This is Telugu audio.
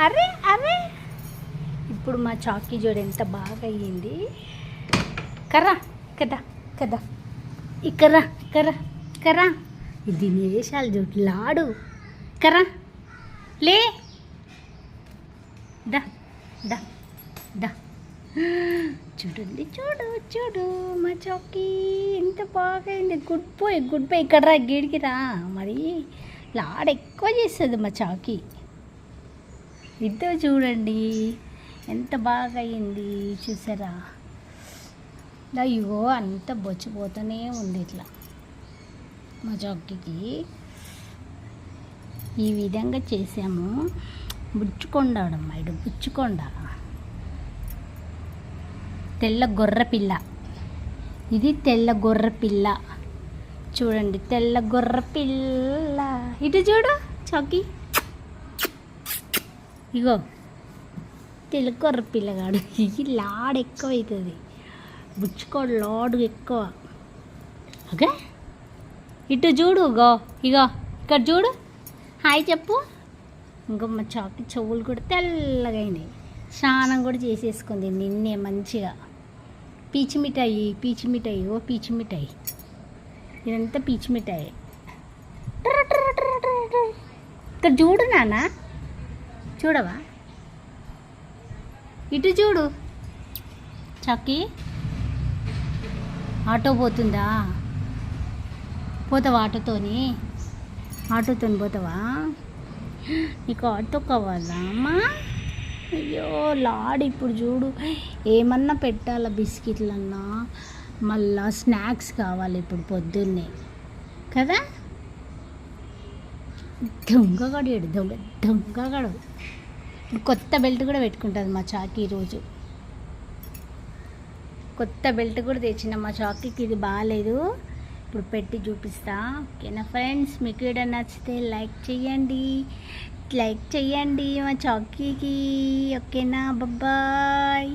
అరే అరే ఇప్పుడు మా చాకీ జోడు ఎంత బాగా అయ్యింది. కర్రా కదా కదా ఇక్కర్రా కర్రా కర్రా ఇది వేషాలు జోడు లాడు కర్రా లే దా దా దా చూడండి చూడు చూడు మా చాకీ ఎంత బాగా అయింది. గుడ్ బాయ్ ఇక్కడ రా గీడికి రా. మరి లాడ ఎక్కువ చేస్తుంది మా చాకీ. ఇద్దరు చూడండి ఎంత బాగా అయింది చూసారా. అయ్యో అంత బొచ్చిపోతూనే ఉంది ఇట్లా మా చాకీకి. ఈ విధంగా చేసాము. బుచ్చుకొండమ్మా ఇడు బుచ్చుకొండ తెల్ల గొర్రె పిల్ల. ఇది తెల్ల గొర్రె పిల్ల చూడండి. తెల్ల గొర్రె పిల్ల ఇటు చూడు చాకీ. ఇగో తెల్ల గొర్రె పిల్లగాడు. ఇది లాడు ఎక్కువ అవుతుంది. బుచ్చుకోడు లాడు ఎక్కువ. ఓకే ఇటు చూడు గో ఇగో ఇక్కడ చూడు హాయ్ చెప్పు. ఇంకో మా చాకీ చెవులు కూడా తెల్లగా అయినాయి. స్నానం కూడా చేసేసుకుంది నిన్నే మంచిగా. పీచు మిఠాయి ఓ పీచు మిఠాయి. ఇదంతా పీచు మిఠాయి. ఇక్కడ చూడు నాన్న చూడవా ఇటు చూడు చాకీ. ఆటో పోతుందా? పోతావా ఆటోతోని పోతావా? నీకు ఆటో కావాలా అమ్మా? అయ్యో లాడు ఇప్పుడు చూడు ఏమన్నా పెట్టాలా బిస్కెట్లన్నా మళ్ళా స్నాక్స్ కావాలి ఇప్పుడు పొద్దున్నే కదా. దొంగగాడు దొంగగాడు. కొత్త బెల్ట్ కూడా పెట్టుకుంటుంది మా చాకీ. ఈరోజు కొత్త బెల్ట్ కూడా తెచ్చిన మా చాకీకి. ఇది బాగాలేదు ఇప్పుడు పెట్టి చూపిస్తా. ఓకేనా ఫ్రెండ్స్, మీకు వీడియో నచ్చితే లైక్ చేయండి మా చాకీకి. ఓకేనా బాయ్.